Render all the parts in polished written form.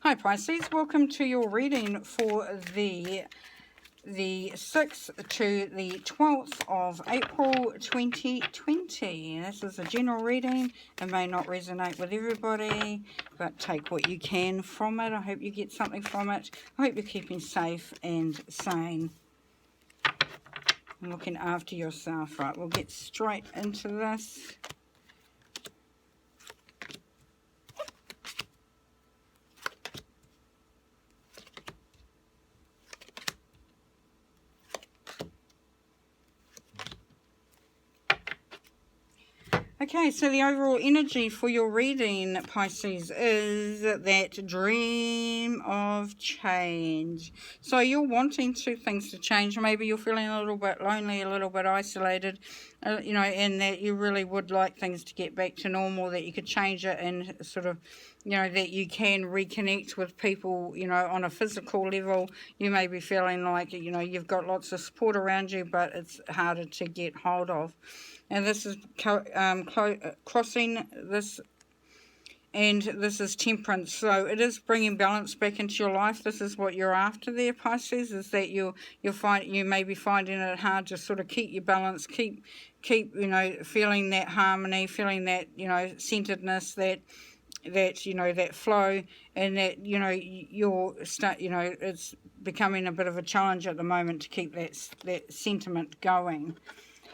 Hi Pisces, welcome to your reading for the 6th to the 12th of April 2020. This is a general reading. It may not resonate with everybody, but take what you can from it. I hope you get something from it. I hope you're keeping safe and sane and looking after yourself. Right, we'll get straight into this. Okay, so the overall energy for your reading, Pisces, is that dream of change. So you're wanting things to change. Maybe you're feeling a little bit lonely, a little bit isolated, and that you really would like things to get back to normal, that you could change it and sort of, that you can reconnect with people, on a physical level. You may be feeling like, you've got lots of support around you, but it's harder to get hold of. And this is crossing this, and this is temperance. So it is bringing balance back into your life. This is what you're after there, Pisces, is that you may be finding it hard to sort of keep your balance, keep feeling that harmony, feeling that centeredness, that flow, and that it's becoming a bit of a challenge at the moment to keep that sentiment going.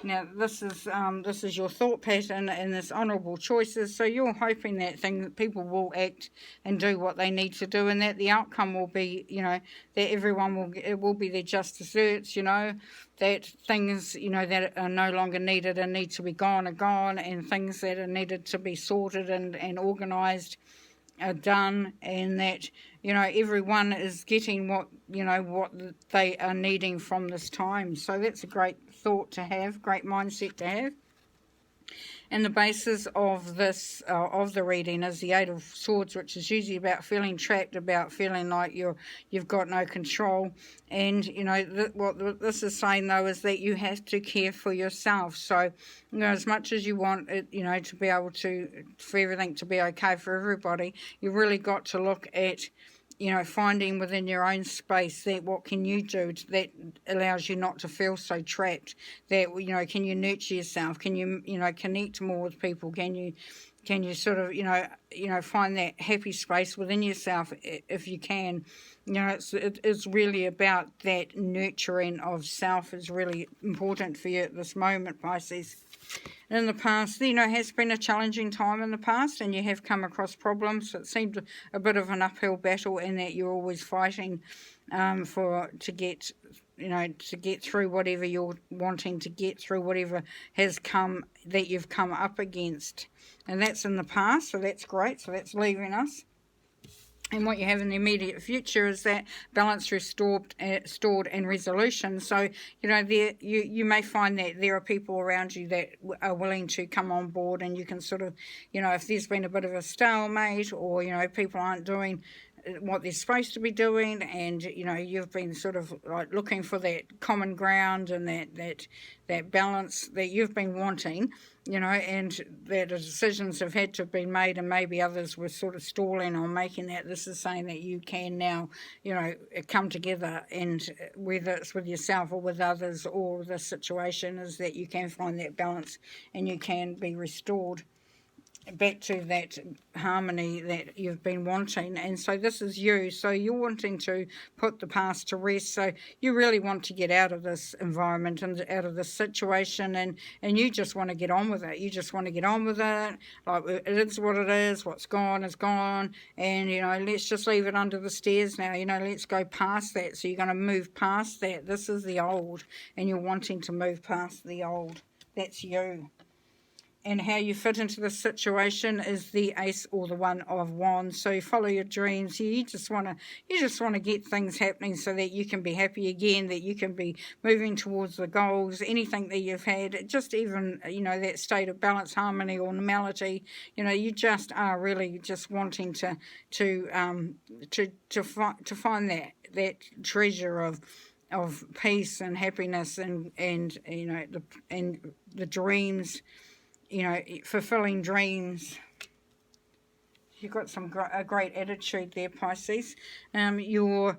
Now, this is your thought pattern and this honourable choices. So you're hoping that people will act and do what they need to do, and that the outcome will be, that everyone will be their just desserts. That things, that are no longer needed and need to be gone are gone, and things that are needed to be sorted and organised are done, and that everyone is getting what they are needing from this time. So that's a great thought to have, great mindset to have. And the basis of this, of the reading, is the Eight of Swords, which is usually about feeling trapped, about feeling like you've got no control. And what this is saying though is that you have to care for yourself. So as much as you want it, to be able for everything to be okay for everybody, you really got to look at finding within your own space that what can you do that allows you not to feel so trapped, that, can you nurture yourself? Can you, connect more with people? Can you sort of, find that happy space within yourself if you can? It's really about that nurturing of self is really important for you at this moment, Pisces. In the past, has been a challenging time in the past, and you have come across problems. It seemed a bit of an uphill battle, in that you're always fighting to get through whatever you're wanting to get through, whatever that you've come up against. And that's in the past, so that's great. So that's leaving us. And what you have in the immediate future is that balance restored and resolution. So, you may find that there are people around you that are willing to come on board, and you can sort of, if there's been a bit of a stalemate, or, people aren't doing what they're supposed to be doing, and you've been sort of like looking for that common ground and that balance that you've been wanting, and that the decisions have had to have been made, and maybe others were sort of stalling on making that. This is saying that you can now come together, and whether it's with yourself or with others, or the situation is that you can find that balance and you can be restored back to that harmony that you've been wanting. And so this is you. So you're wanting to put the past to rest. So you really want to get out of this environment and out of this situation, and you just want to get on with it. You just want to get on with it. Like, it is what it is. What's gone is gone. And, let's just leave it under the stairs now. Let's go past that. So you're going to move past that. This is the old, and you're wanting to move past the old. That's you. And how you fit into this situation is the Ace, or the One of Wands. So you follow your dreams. You just want to get things happening so that you can be happy again, that you can be moving towards the goals, anything that you've had, just even, that state of balance, harmony, or normality. You just are really just wanting to find that treasure of peace and happiness, and the dreams, fulfilling dreams. you've got a great attitude there, Pisces. Your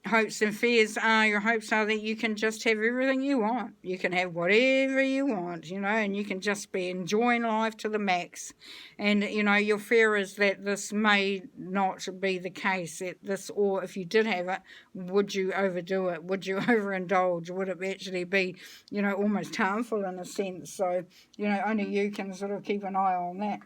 hopes and fears are, your hopes are that you can just have everything you want. You can have whatever you want, you know, and you can just be enjoying life to the max. And, you know, your fear is that this may not be the case. Or if you did have it, would you overdo it? Would you overindulge? Would it actually be, you know, almost harmful in a sense? So, you know, only you can sort of keep an eye on that.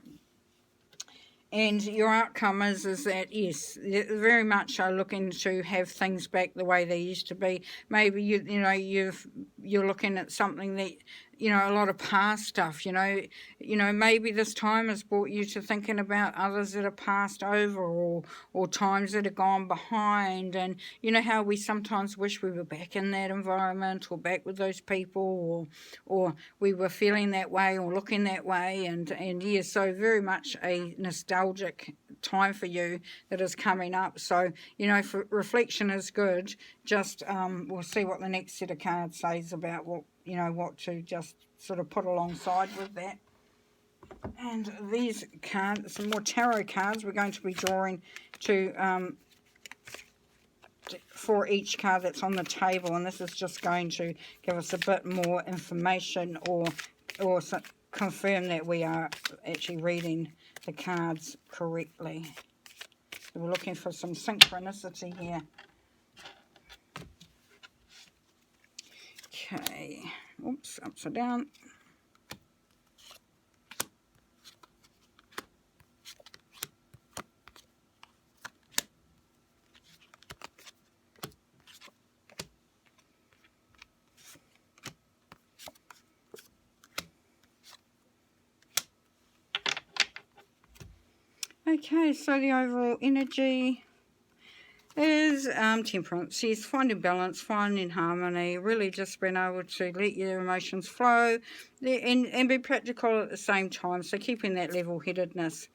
And your outcome is that, yes, very much are looking to have things back the way they used to be. Maybe, you're looking at something that, you know, a lot of past stuff, you know, maybe this time has brought you to thinking about others that are passed over, or times that are gone behind. And you know how we sometimes wish we were back in that environment, or back with those people, or we were feeling that way or looking that way. And yeah, so very much a nostalgic time for you that is coming up. So, you know, for reflection is good. Just we'll see what the next set of cards says about what to just sort of put alongside with that. And these cards, some more tarot cards, we're going to be drawing for each card that's on the table, and this is just going to give us a bit more information or confirm that we are actually reading the cards correctly. So we're looking for some synchronicity here. Okay, oops, upside down. Okay, so the overall energy is temperance. Yes, finding balance, finding harmony, really just being able to let your emotions flow and be practical at the same time, so keeping that level-headedness.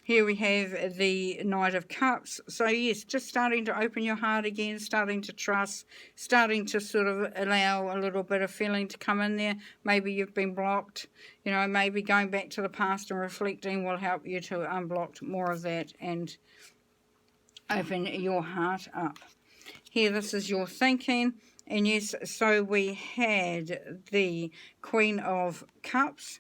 Here we have the Knight of Cups. So yes, just starting to open your heart again, starting to trust, starting to sort of allow a little bit of feeling to come in there. Maybe you've been blocked, you know, maybe going back to the past and reflecting will help you to unblock more of that and open your heart up. Here, this is your thinking. And yes, so we had the Queen of Cups.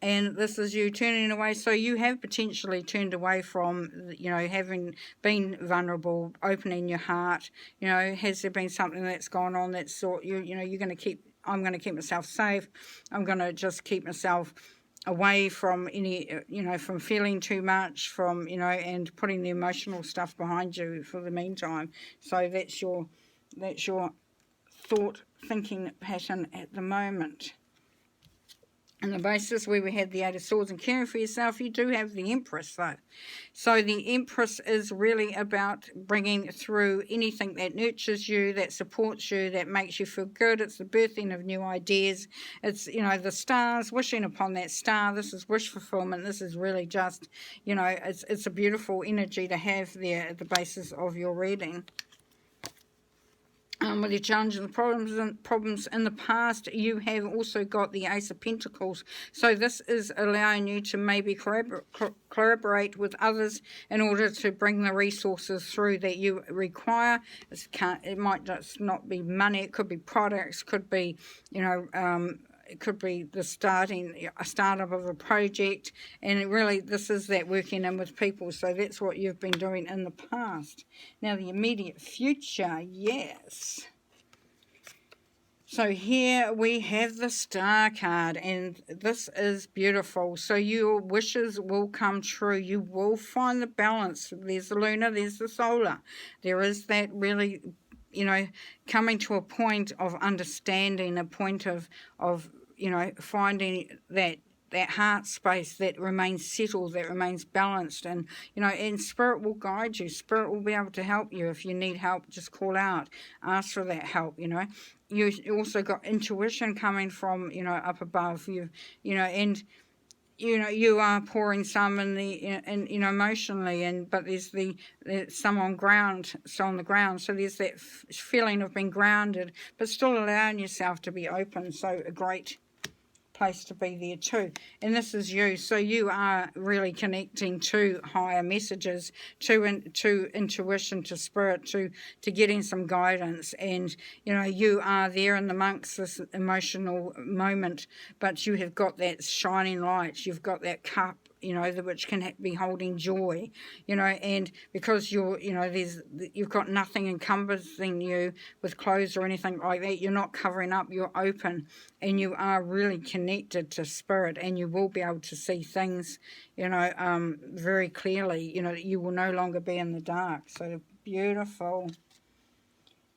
And this is you turning away. So you have potentially turned away from, you know, having been vulnerable, opening your heart. You know, has there been something that's gone on that's sort you're going to keep, I'm going to keep myself safe. I'm going to just keep myself away from any, you know, from feeling too much, from, you know, and putting the emotional stuff behind you for the meantime. So that's your thinking pattern at the moment. On the basis where we had the Eight of Swords and caring for yourself, you do have the Empress though. So the Empress is really about bringing through anything that nurtures you, that supports you, that makes you feel good. It's the birthing of new ideas. It's, you know, the stars, wishing upon that star. This is wish fulfillment. This is really just, you know, it's a beautiful energy to have there at the basis of your reading. With your challenges and problems in the past, you have also got the Ace of Pentacles. So this is allowing you to maybe collaborate with others in order to bring the resources through that you require. It might just not be money. It could be products. Could be, you know, it could be a startup of a project, and really this is that working in with people. So that's what you've been doing in the past. Now the immediate future, yes. So here we have the Star card, and this is beautiful. So your wishes will come true. You will find the balance. There's the lunar, there's the solar. There is that really, you know, coming to a point of understanding, a point of you know, finding that heart space that remains settled, that remains balanced. And, you know, and Spirit will guide you. Spirit will be able to help you. If you need help, just call out. Ask for that help, you know. You also got intuition coming from, you know, up above. You know, and you know, you are pouring some in you know, emotionally, but there's some on the ground. So there's that feeling of being grounded, but still allowing yourself to be open. So a great place to be there too. And this is you, so you are really connecting to higher messages, to intuition, to spirit, to getting some guidance. And you know, you are there in the monks, this emotional moment, but you have got that shining light, you've got that cup, you know, which can be holding joy, you know, and because you're, you know, you've got nothing encompassing you with clothes or anything like that, you're not covering up, you're open, and you are really connected to spirit, and you will be able to see things, you know, very clearly, you know, you will no longer be in the dark. So beautiful.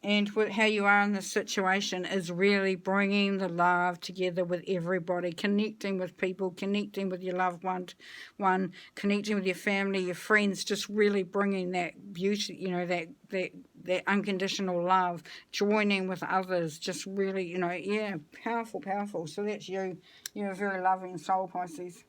And how you are in this situation is really bringing the love together with everybody, connecting with people, connecting with your loved one, connecting with your family, your friends, just really bringing that beauty, you know, that unconditional love, joining with others, just really, you know, yeah, powerful, powerful. So that's you. You're a very loving soul, Pisces.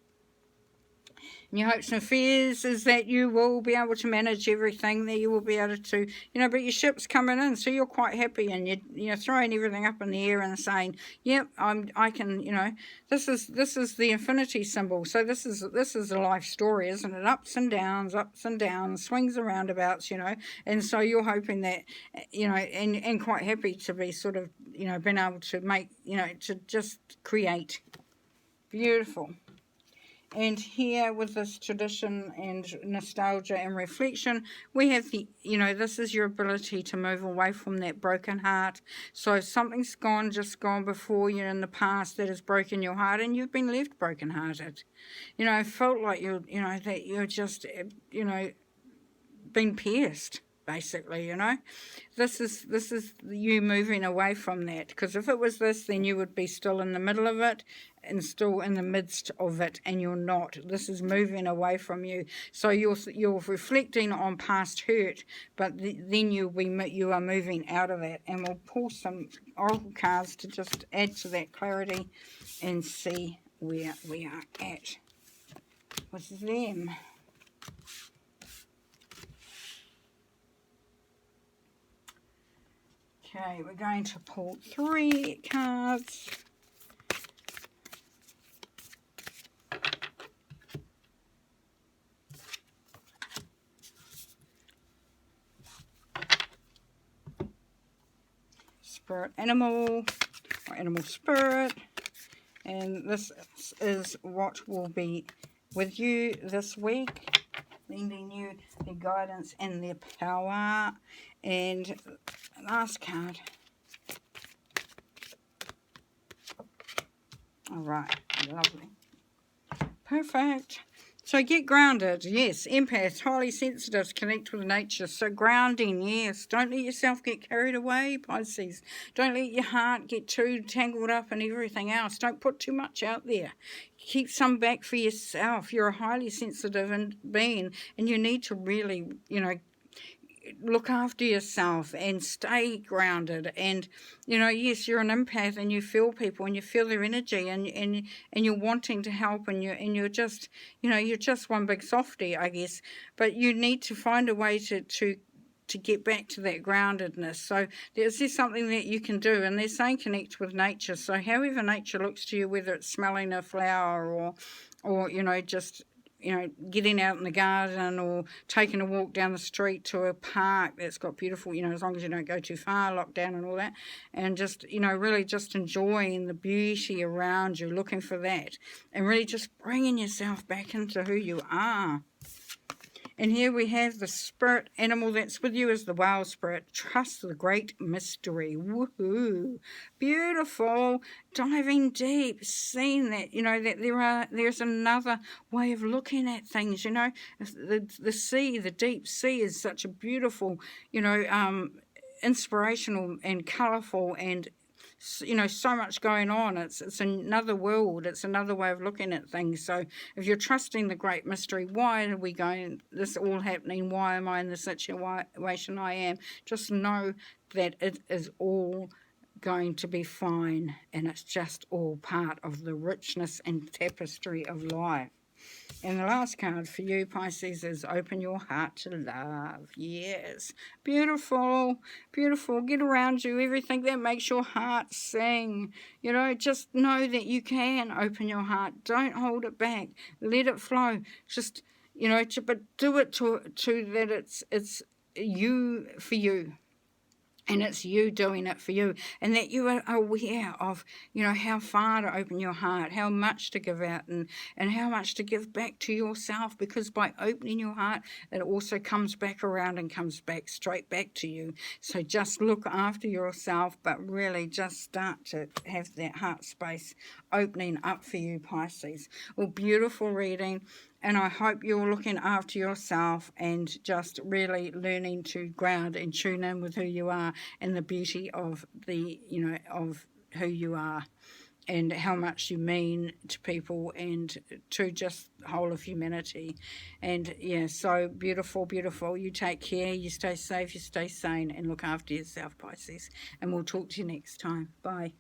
And your hopes and fears is that you will be able to manage everything, that you will be able to, you know, but your ship's coming in, so you're quite happy, and you're throwing everything up in the air and saying, yep, I can, you know, this is the infinity symbol. So this is a life story, isn't it? Ups and downs, swings and roundabouts, you know. And so you're hoping that, you know, and quite happy to be sort of, you know, being able to make, you know, to just create. Beautiful. And here with this tradition and nostalgia and reflection, we have the, you know, this is your ability to move away from that broken heart. So if something's just gone before you in the past that has broken your heart, and you've been left brokenhearted. You know, felt like that you're just, you know, been pierced. Basically, you know, this is you moving away from that, because if it was this, then you would be still in the middle of it and still in the midst of it, and you're not. This is moving away from you. So you're reflecting on past hurt, but then you are moving out of that. And we'll pull some oracle cards to just add to that clarity and see where we are at with them. Okay, we're going to pull 3 cards. Spirit animal, or animal spirit. And this is what will be with you this week, lending you the guidance and their power. And last card. All right, lovely. Perfect. So get grounded, yes. Empath, highly sensitive, connect with nature. So grounding, yes. Don't let yourself get carried away, Pisces. Don't let your heart get too tangled up in everything else. Don't put too much out there. Keep some back for yourself. You're a highly sensitive being, and you need to really, you know, look after yourself and stay grounded. And you know, yes, you're an empath, and you feel people and you feel their energy, and you're wanting to help, and you're just, you know, you're just one big softie, I guess. But you need to find a way to get back to that groundedness. So there's something that you can do, and they're saying connect with nature. So however nature looks to you, whether it's smelling a flower or you know, just, you know, getting out in the garden, or taking a walk down the street to a park that's got beautiful, you know, as long as you don't go too far, lockdown and all that, and just, you know, really just enjoying the beauty around you, looking for that, and really just bringing yourself back into who you are. And here we have the spirit animal that's with you is the whale spirit. Trust the great mystery. Woohoo! Beautiful. Diving deep, seeing that, you know, that there's another way of looking at things, you know. The sea, the deep sea is such a beautiful, you know, inspirational and colourful, and you know, so much going on. It's another world. It's another way of looking at things. So if you're trusting the great mystery, why are we going, this all happening? Why am I in the situation I am? Just know that it is all going to be fine, and it's just all part of the richness and tapestry of life. And the last card for you, Pisces, is open your heart to love. Yes. Beautiful. Beautiful. Get around you everything that makes your heart sing. You know, just know that you can open your heart. Don't hold it back. Let it flow. Just, you know, but do it to that it's you for you. And it's you doing it for you, and that you are aware of, you know, how far to open your heart, how much to give out, and how much to give back to yourself, because by opening your heart, it also comes back around and comes back straight back to you. So just look after yourself, but really just start to have that heart space opening up for you, Pisces. Well, beautiful reading. And I hope you're looking after yourself and just really learning to ground and tune in with who you are and the beauty of the, you know, of who you are and how much you mean to people and to just the whole of humanity. And yeah, so beautiful, beautiful. You take care, you stay safe, you stay sane, and look after yourself, Pisces. And we'll talk to you next time. Bye.